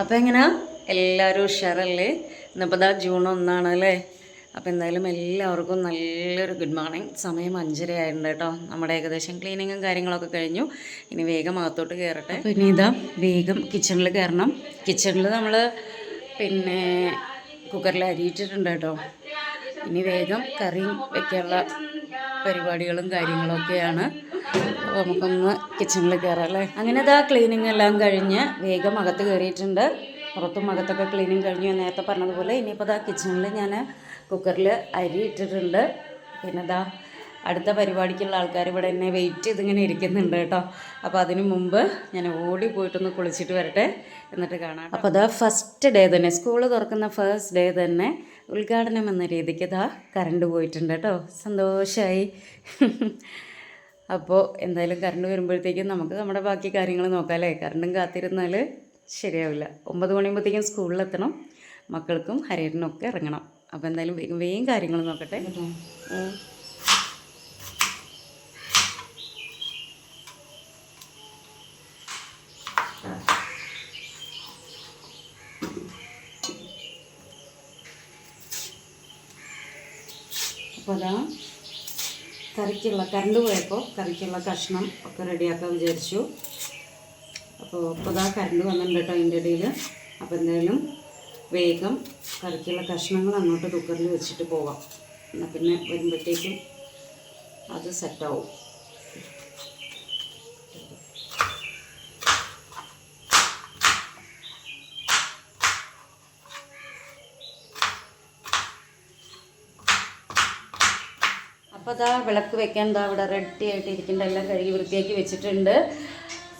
അപ്പോൾ എങ്ങനെയാ എല്ലാവരും ഉഷാറല്ലേ? ഇന്നിപ്പോൾ ദാ ജൂൺ 1 അല്ലേ? അപ്പോൾ എന്തായാലും എല്ലാവർക്കും നല്ലൊരു ഗുഡ് മോർണിംഗ്. സമയം 5:30 ആയിട്ടുണ്ട് കേട്ടോ. നമ്മുടെ ഏകദേശം ക്ലീനിങ്ങും കാര്യങ്ങളൊക്കെ കഴിഞ്ഞു. ഇനി വേഗം അകത്തോട്ട് കയറട്ടെ. അപ്പോൾ ഇനി ഇതാ വേഗം കിച്ചണിൽ കയറണം. കിച്ചണിൽ നമ്മൾ പിന്നെ കുക്കറിൽ അരിയിട്ടിട്ടുണ്ട് കേട്ടോ. ഇനി വേഗം കറി വെക്കാനുള്ള പരിപാടികളും കാര്യങ്ങളൊക്കെയാണ്. അപ്പോൾ നമുക്കൊന്ന് കിച്ചണിൽ കയറാം അല്ലേ? അങ്ങനെ ഇതാ ക്ലീനിങ് എല്ലാം കഴിഞ്ഞ് വേഗം അകത്ത് കയറിയിട്ടുണ്ട്. പുറത്തും അകത്തൊക്കെ ക്ലീനിങ് കഴിഞ്ഞു നേരത്തെ പറഞ്ഞതുപോലെ. ഇനിയിപ്പോൾ ഇതാ കിച്ചണിൽ ഞാൻ കുക്കറിൽ അരി ഇട്ടിട്ടുണ്ട്. പിന്നെ ഇതാ അടുത്ത പരിപാടിക്കുള്ള ആൾക്കാർ ഇവിടെ എന്നെ വെയിറ്റ് ചെയ്തിങ്ങനെ ഇരിക്കുന്നുണ്ട് കേട്ടോ. അപ്പോൾ അതിന് മുമ്പ് ഞാൻ ഓടി പോയിട്ടൊന്ന് കുളിച്ചിട്ട് വരട്ടെ, എന്നിട്ട് കാണാം. അപ്പോൾ അതാ ഫസ്റ്റ് ഡേ തന്നെ, സ്കൂൾ തുറക്കുന്ന ഫസ്റ്റ് ഡേ തന്നെ ഉദ്ഘാടനം എന്ന രീതിക്ക് ഇതാ കറണ്ട് പോയിട്ടുണ്ട് കേട്ടോ. സന്തോഷമായി. അപ്പോൾ എന്തായാലും കറണ്ട് വരുമ്പോഴത്തേക്കും നമുക്ക് നമ്മുടെ ബാക്കി കാര്യങ്ങൾ നോക്കാം അല്ലേ? കറണ്ടും കാത്തിരുന്നാൽ ശരിയാവില്ല. 9 മണിയാകുമ്പോഴത്തേക്കും സ്കൂളിലെത്തണം, മക്കൾക്കും ഹരിയറിനും ഒക്കെ ഇറങ്ങണം. അപ്പോൾ എന്തായാലും വേഗം വേഗം കാര്യങ്ങൾ നോക്കട്ടെ. അപ്പോൾ അതാ കറണ്ട് പോയപ്പോൾ കറിക്കുള്ള കഷ്ണം ഒക്കെ റെഡിയാക്കാൻ വിചാരിച്ചു. അപ്പോൾ അതാ കറണ്ട് വന്നിട്ടുണ്ട് കേട്ടോ അതിൻ്റെ ഇടയിൽ. അപ്പോൾ എന്തായാലും വേഗം കറിക്കുള്ള കഷ്ണങ്ങൾ അങ്ങോട്ട് കുക്കറിൽ വെച്ചിട്ട് പോകാം. എന്നാൽ പിന്നെ വരുമ്പോഴത്തേക്കും അത് സെറ്റാവും. അപ്പോൾ അതാ വിളക്ക് വെക്കാൻ എന്താ ഇവിടെ റെഡി ആയിട്ട് ഇരിക്കേണ്ട എല്ലാം കഴുകി വൃത്തിയാക്കി വെച്ചിട്ടുണ്ട്.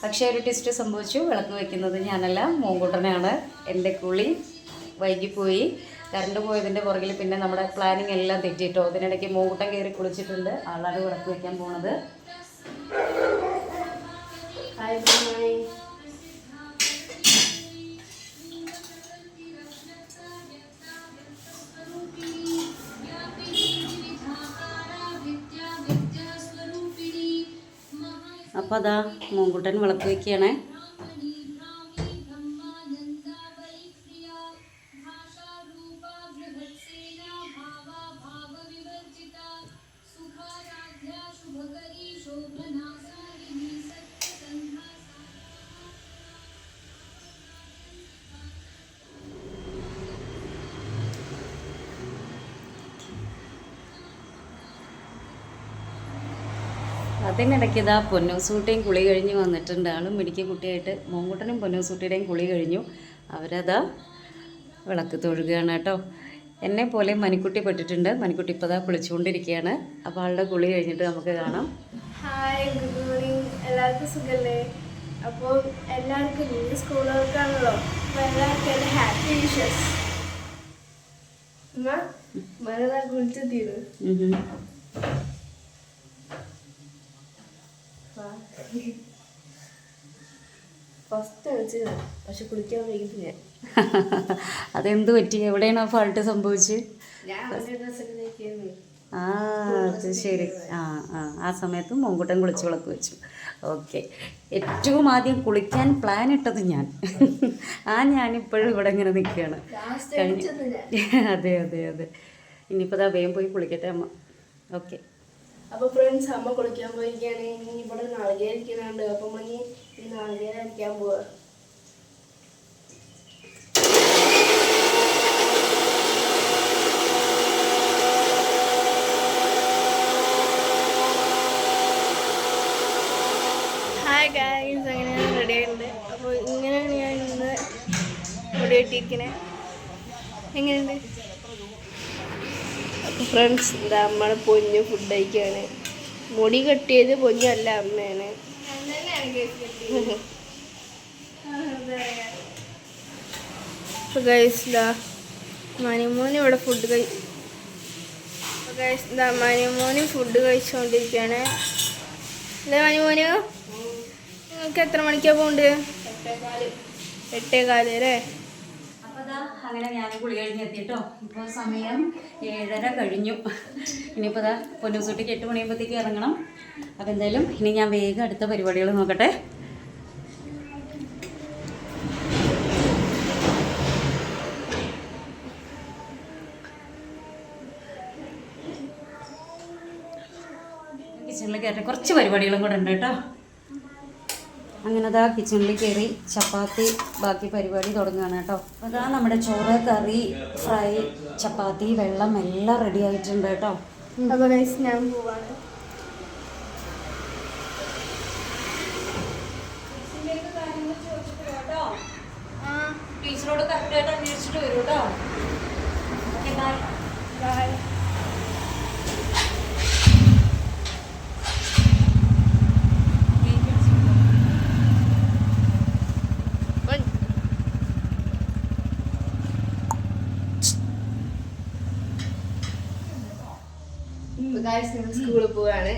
പക്ഷേ ഒരു ട്വിസ്റ്റ് സംഭവിച്ചു. വിളക്ക് വെക്കുന്നത് ഞാനല്ല, മോങ്കൂട്ടനാണ്. എൻ്റെ കുളി വൈകിപ്പോയി. കറണ്ട് പോയതിൻ്റെ പുറകിൽ പിന്നെ നമ്മുടെ പ്ലാനിങ് എല്ലാം തെറ്റിയിട്ടോ. അതിനിടയ്ക്ക് മോങ്കൂട്ടൻ കയറി കുളിച്ചിട്ടുണ്ട്. ആളാണ് വിളക്ക് വെക്കാൻ പോണത്. അപ്പോൾ അതാ മോങ്കുട്ടൻ വിളക്ക് വയ്ക്കുകയാണ്. അതിനിടയ്ക്ക് ഇതാ പൊന്നൂസൂട്ടിയും കുളി കഴിഞ്ഞ് വന്നിട്ടുണ്ട്. ആളും മിടിക്ക് കുട്ടിയായിട്ട്. മോങ്കുട്ടനും പൊന്നൂസൂട്ടിയുടെയും കുളി കഴിഞ്ഞു. അവരതാ വിളക്ക് തൊഴുകയാണ് കേട്ടോ. എന്നെ പോലെ മണിക്കുട്ടി പെട്ടിട്ടുണ്ട്. മണിക്കുട്ടി ഇപ്പോൾ ഇതാ കുളിച്ചുകൊണ്ടിരിക്കുകയാണ്. അപ്പോൾ ആളുടെ കുളി കഴിഞ്ഞിട്ട് നമുക്ക് കാണാം. Hi, good morning. എല്ലാവർക്കും സുഖമല്ലേ? അപ്പോൾ എല്ലാവർക്കും ഇന്ന് സ്കൂൾ വർക്കാണല്ലോ. അപ്പോൾ എല്ലാവർക്കും എൻ്റെ ഹാപ്പി വിഷസ്. മഴ കുളിച്ചെത്തിയത് ഫസ്റ്റ് വെച്ചത്, പക്ഷെ കുളിക്കാൻ വൈകിട്ട് ഞാൻ. അതെന്ത് പറ്റി? എവിടെയാണ് ഫാൾട്ട് സംഭവിച്ചത്? അത് ശരി. ആ സമയത്ത് മോങ്കുട്ടൻ കുളിച്ച് വിളക്ക് വെച്ചു. ഓക്കെ. ഏറ്റവും ആദ്യം കുളിക്കാൻ പ്ലാൻ ഇട്ടത് ഞാൻ. ഞാനിപ്പോഴും ഇവിടെ ഇങ്ങനെ നിൽക്കുകയാണ്. അതെ അതെ അതെ. ഇനിയിപ്പോൾ അതാ വേഗം പോയി കുളിക്കട്ടെ അമ്മ. ഓക്കെ. അപ്പോൾ ഫ്രണ്ട്സ്, അമ്മ കുളിക്കാൻ പോയിരിക്കുകയാണ്. ഇനി ഇവിടെ നാളികേരിക്കുന്നുണ്ട്. അപ്പം മണി ഈ നാളികേരം അരിക്കാൻ പോവുക. ഹായ് ഗായ്സ്, അങ്ങനെയാണ് റെഡി ആയിട്ടുണ്ട്. അപ്പോൾ ഇങ്ങനെയാണ് ഞാൻ ഇന്ന് റെഡി ആയിട്ടിരിക്കണേ. എങ്ങനെയുണ്ട്? അപ്പോൾ ഫ്രണ്ട്സ്, എന്താ അമ്മയുടെ പൊന്നു ഫുഡ് കഴിക്കുകയാണ്. മുടി കെട്ടിയത് പൊന്നല്ല, അമ്മയാണ്. അപ്പോൾ ഗൈസ്, ഇതാ മനിമോന് ഇവിടെ ഫുഡ് അപ്പോൾ ഗൈസ്, ഇതാ മനിമോന് ഫുഡ് കഴിച്ചുകൊണ്ടിരിക്കുകയാണ്. അല്ലേ മനിമോന്? നിങ്ങൾക്ക് എത്ര മണിക്കാണ് പോകേണ്ടത്? 8:15 അല്ലേ? അങ്ങനെ ഞാൻ കുളി കഴിഞ്ഞെത്തിട്ടോ. ഇപ്പോൾ സമയം 7:30 കഴിഞ്ഞു. ഇനിയിപ്പോൾ ഇതാ പൊന്നൂസൂട്ടിക്ക് 8 മണിയാകുമ്പോഴത്തേക്ക് ഇറങ്ങണം. അപ്പോൾ എന്തായാലും ഇനി ഞാൻ വേഗം അടുത്ത പരിപാടികൾ നോക്കട്ടെ. കയറി കുറച്ച് പരിപാടികളും കൂടെ ഉണ്ട് കേട്ടോ. അങ്ങനെ അതാ കിച്ചണിൽ കയറി ചപ്പാത്തി ബാക്കി പരിപാടി തുടങ്ങുകയാണ് കേട്ടോ. അപ്പോൾ അതാ നമ്മുടെ ചോറ്, കറി, ഫ്രൈ, ചപ്പാത്തി, വെള്ളം എല്ലാം റെഡി ആയിട്ടുണ്ട് കേട്ടോ. അപ്പോൾ ഗൈസ് ഞാൻ പോവാണ്. ടീച്ചറോട് കറക്റ്റായിട്ട് അന്വേഷിച്ചിട്ട് വരും കേട്ടോ. Okay bye. ബൈ. സ്കൂളിൽ പോവാണ്.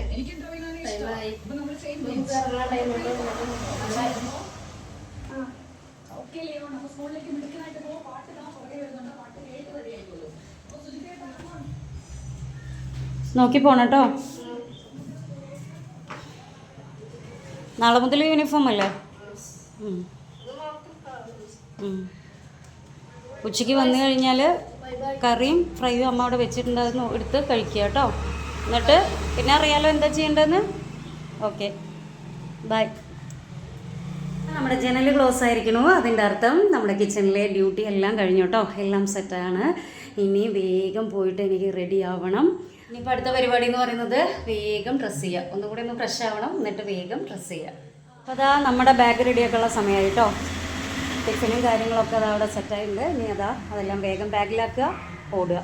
നോക്കി പോണം കേട്ടോ. നാളെ മുതൽ യൂണിഫോം അല്ലേ? ഉച്ചയ്ക്ക് വന്നു കഴിഞ്ഞാൽ കറിയും ഫ്രൈയും അമ്മ അവിടെ വെച്ചിട്ടുണ്ടായിരുന്നു, എടുത്ത് കഴിക്കുക കേട്ടോ. എന്നിട്ട് പിന്നെ അറിയാലോ എന്താ ചെയ്യേണ്ടതെന്ന്. Okay bye. നമ്മുടെ ജനൽ ക്ലോസ് ആയിരിക്കണു. അതിൻ്റെ അർത്ഥം നമ്മുടെ കിച്ചണിലെ ഡ്യൂട്ടി എല്ലാം കഴിഞ്ഞു കേട്ടോ. എല്ലാം സെറ്റാണ്. ഇനി വേഗം പോയിട്ട് എനിക്ക് റെഡി ആവണം. ഇനിയിപ്പോൾ അടുത്ത പരിപാടി എന്ന് പറയുന്നത് വേഗം ഡ്രസ്സ് ചെയ്യുക. ഒന്നുകൂടി ഒന്ന് ഫ്രഷ് ആവണം, എന്നിട്ട് വേഗം ഡ്രസ്സ് ചെയ്യുക. അപ്പോൾ അതാ നമ്മുടെ ബാഗ് റെഡിയാക്കാനുള്ള സമയമായി കേട്ടോ. ടിഫിനും കാര്യങ്ങളൊക്കെ അതാ അവിടെ സെറ്റായിട്ടുണ്ട്. ഇനി അതെല്ലാം വേഗം ബാഗിലാക്കുക, ഓടുക.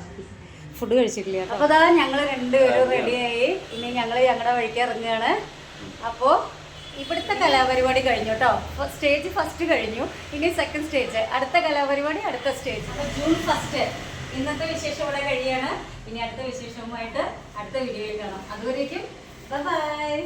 ഫുഡ് കഴിച്ചിട്ടില്ല കേട്ടോ. അപ്പോൾ അതാ ഞങ്ങൾ രണ്ടുപേരും റെഡിയായി. ഇനി ഞങ്ങൾ ഞങ്ങളുടെ വഴിക്ക് ഇറങ്ങുകയാണ്. അപ്പോൾ ഇവിടുത്തെ കലാപരിപാടി കഴിഞ്ഞു കേട്ടോ. അപ്പോൾ സ്റ്റേജ് ഫസ്റ്റ് കഴിഞ്ഞു. ഇനി സെക്കൻഡ് സ്റ്റേജ്, അടുത്ത കലാപരിപാടി, അടുത്ത സ്റ്റേജ്. അപ്പോൾ ജൂൺ 1 ഇന്നത്തെ വിശേഷം ഇവിടെ കഴിയാണ്. ഇനി അടുത്ത വിശേഷവുമായിട്ട് അടുത്ത വീഡിയോയിൽ കാണാം. അതുവരേക്കും ബൈ ബൈ.